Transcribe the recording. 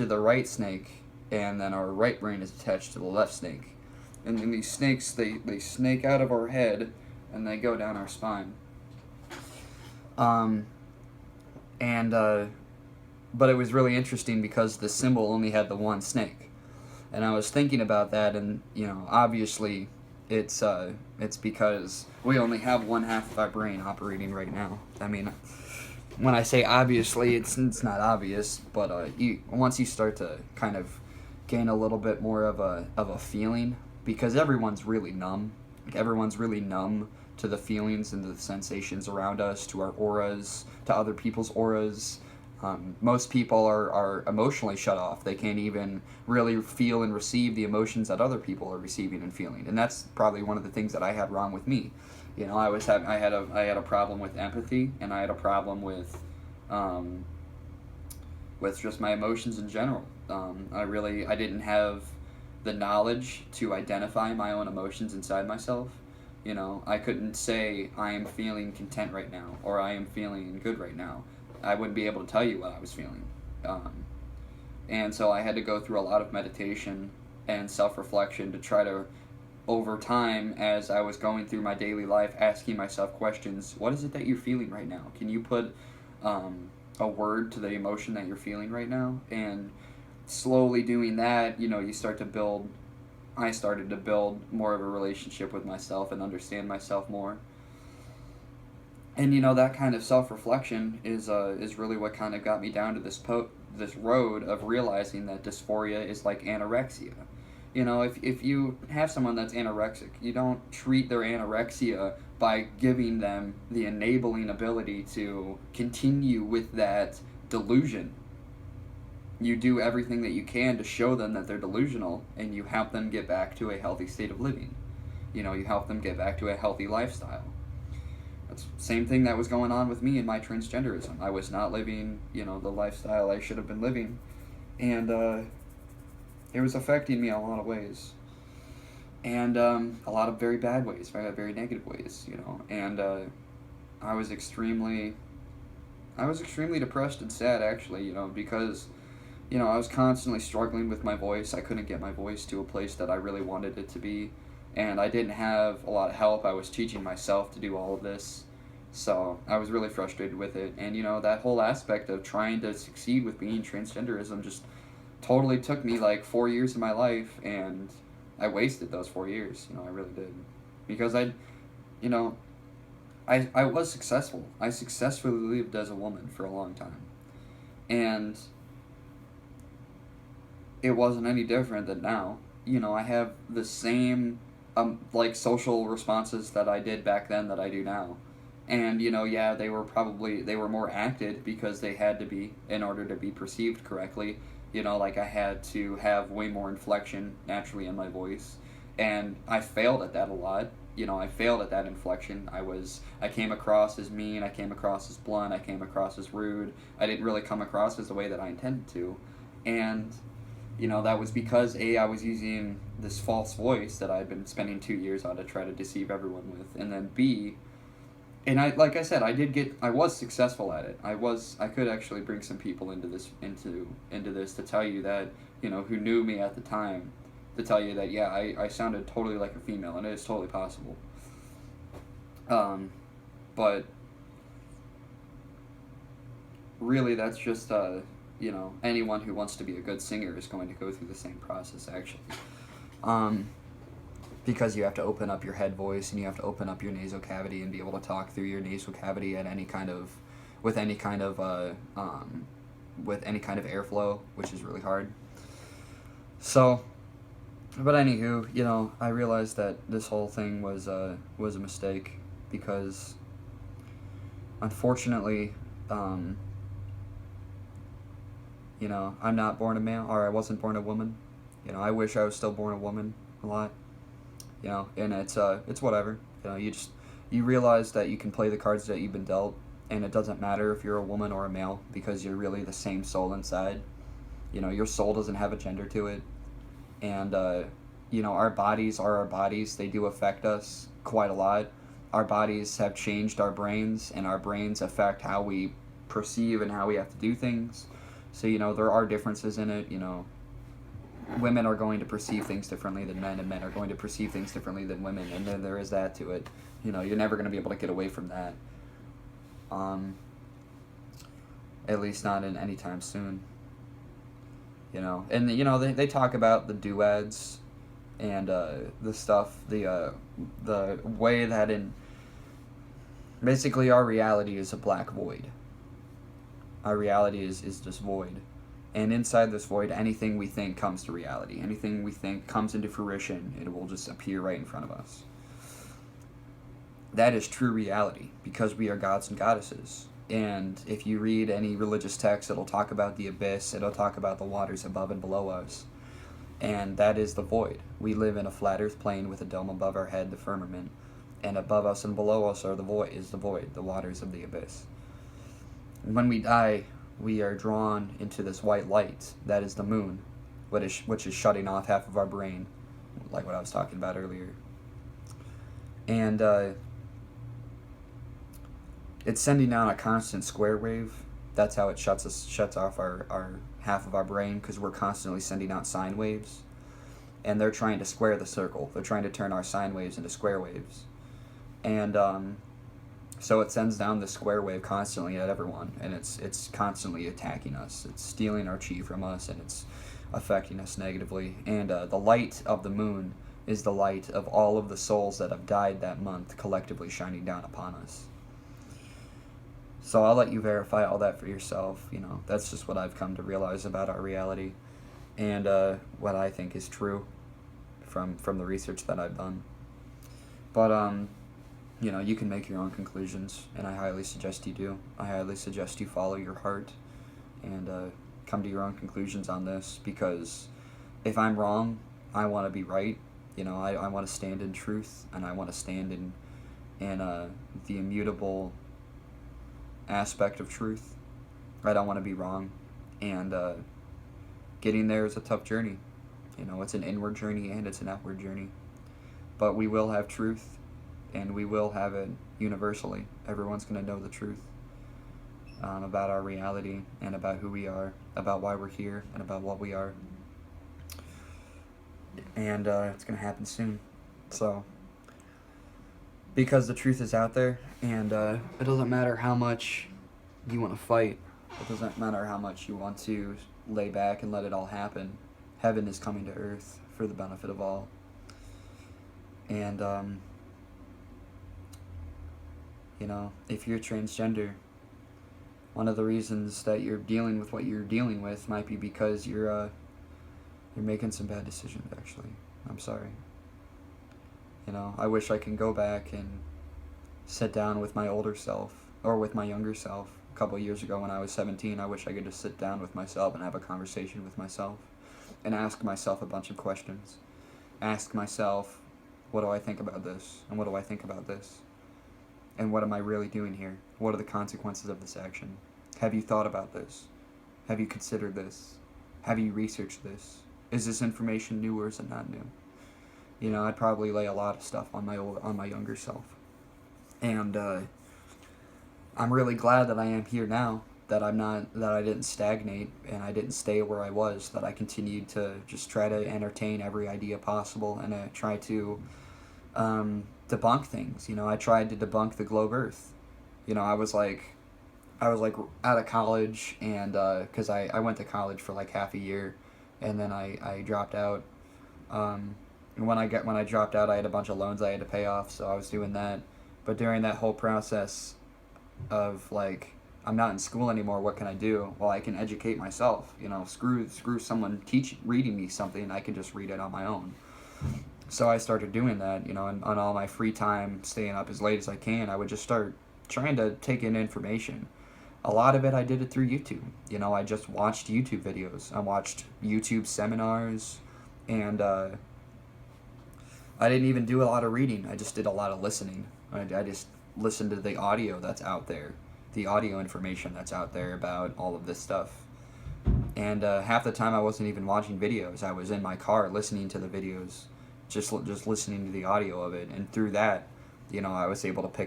to the right snake, and then our right brain is attached to the left snake. And then these snakes, they snake out of our head, and they go down our spine. Um, and but it was really interesting because the symbol only had the one snake, and I was thinking about that, and obviously, it's because we only have one half of our brain operating right now. I mean, when I say obviously, it's not obvious, but once you start to kind of gain a little bit more of a feeling, because everyone's really numb. Like, everyone's really numb to the feelings and the sensations around us, to our auras, to other people's auras. Most people are emotionally shut off. They can't even really feel and receive the emotions that other people are receiving and feeling, and that's probably one of the things that I had wrong with me. I had a problem with empathy, and I had a problem with just my emotions in general. I didn't have the knowledge to identify my own emotions inside myself. I couldn't say I am feeling content right now, or I am feeling good right now. I wouldn't be able to tell you what I was feeling. And so I had to go through a lot of meditation and self-reflection to try to, over time, as I was going through my daily life, asking myself questions. What is it that you're feeling right now? Can you put a word to the emotion that you're feeling right now? And slowly doing that, you start to build, I started to build more of a relationship with myself and understand myself more. And that kind of self-reflection is really what kind of got me down to this road of realizing that dysphoria is like anorexia. If you have someone that's anorexic, you don't treat their anorexia by giving them the enabling ability to continue with that delusion. You do everything that you can to show them that they're delusional, and you help them get back to a healthy state of living. You help them get back to a healthy lifestyle. That's the same thing that was going on with me in my transgenderism. I was not living, the lifestyle I should have been living, and it was affecting me in a lot of ways, and a lot of very bad ways, very negative ways, and I was extremely depressed and sad, actually, because I was constantly struggling with my voice. I couldn't get my voice to a place that I really wanted it to be, and I didn't have a lot of help. I was teaching myself to do all of this, so I was really frustrated with it. And that whole aspect of trying to succeed with being transgenderism just totally took me like 4 years of my life, and I wasted those 4 years. I really did, because I was successful. I successfully lived as a woman for a long time, and it wasn't any different than now. I have the same social responses that I did back then that I do now. And they were more acted because they had to be in order to be perceived correctly. I had to have way more inflection naturally in my voice, and I failed at that a lot. I failed at that inflection. I came across as mean, I came across as blunt, I came across as rude. I didn't really come across as the way that I intended to. And that was because I was using this false voice that I'd been spending 2 years on to try to deceive everyone with, and then B, and I was successful at it. I could actually bring some people into this to tell you that, who knew me at the time, to tell you that, yeah, I sounded totally like a female, and it is totally possible. But really, that's just anyone who wants to be a good singer is going to go through the same process, actually. Because you have to open up your head voice, and you have to open up your nasal cavity and be able to talk through your nasal cavity at with any kind of airflow, which is really hard. So, but anywho, I realized that this whole thing was a mistake, because unfortunately, I'm not born a male, or I wasn't born a woman. I wish I was still born a woman a lot. And it's whatever. You realize that you can play the cards that you've been dealt, and it doesn't matter if you're a woman or a male, because you're really the same soul inside. Your soul doesn't have a gender to it, and our bodies are our bodies. They do affect us quite a lot. Our bodies have changed our brains, and our brains affect how we perceive and how we have to do things. So, there are differences in it. Women are going to perceive things differently than men, and men are going to perceive things differently than women, and then there is that to it. You're never going to be able to get away from that. At least not in any time soon. And they talk about the duads and the stuff, the way that basically our reality is a black void. Our reality is just void. And inside this void, anything we think comes to reality. Anything we think comes into fruition, it will just appear right in front of us. That is true reality, because we are gods and goddesses. And if you read any religious text, it'll talk about the abyss, it'll talk about the waters above and below us. And that is the void. We live in a flat earth plane with a dome above our head, the firmament. And above us and below us are the void, the waters of the abyss. And when we die, we are drawn into this white light, that is the moon, which is shutting off half of our brain, like what I was talking about earlier. And it's sending down a constant square wave. That's how it shuts off our half of our brain, because we're constantly sending out sine waves. And they're trying to square the circle. They're trying to turn our sine waves into square waves. And so it sends down the square wave constantly at everyone, and it's constantly attacking us. It's stealing our chi from us, and it's affecting us negatively. And the light of the moon is the light of all of the souls that have died that month, collectively shining down upon us. So I'll let you verify all that for yourself. That's just what I've come to realize about our reality, and what I think is true from the research that I've done. But you can make your own conclusions, and I highly suggest you do. I highly suggest you follow your heart and come to your own conclusions on this, because if I'm wrong, I want to be right. I want to stand in truth, and I want to stand in the immutable aspect of truth. I don't want to be wrong, and getting there is a tough journey. It's an inward journey and it's an outward journey, but we will have truth, and we will have it universally. Everyone's going to know the truth about our reality, and about who we are, about why we're here, and about what we are. And it's going to happen soon. So, because the truth is out there, and it doesn't matter how much you want to fight. It doesn't matter how much you want to lay back and let it all happen. Heaven is coming to earth for the benefit of all. And if you're transgender, one of the reasons that you're dealing with what you're dealing with might be because you're making some bad decisions, actually. I'm sorry. I wish I can go back and sit down with my older self, or with my younger self. A couple of years ago when I was 17, I wish I could just sit down with myself and have a conversation with myself and ask myself a bunch of questions. Ask myself, what do I think about this? And what do I think about this? And what am I really doing here? What are the consequences of this action? Have you thought about this? Have you considered this? Have you researched this? Is this information new, or is it not new? I'd probably lay a lot of stuff on my younger self. And I'm really glad that I am here now, that I didn't stagnate and I didn't stay where I was, that I continued to just try to entertain every idea possible, and I try to debunk things. I tried to debunk the globe Earth. I was like out of college, and because I went to college for like half a year, and then I dropped out. And when I dropped out, I had a bunch of loans I had to pay off, so I was doing that. But during that whole process of like, I'm not in school anymore, what can I do? Well, I can educate myself. Screw someone reading me something. I can just read it on my own. So I started doing that, and on all my free time, staying up as late as I can, I would just start trying to take in information. A lot of it I did it through YouTube. I just watched YouTube videos. I watched YouTube seminars, and I didn't even do a lot of reading. I just did a lot of listening. I just listened to the audio that's out there, the audio information that's out there about all of this stuff. And half the time I wasn't even watching videos. I was in my car listening to the videos, just listening to the audio of it. And through that, I was able to pick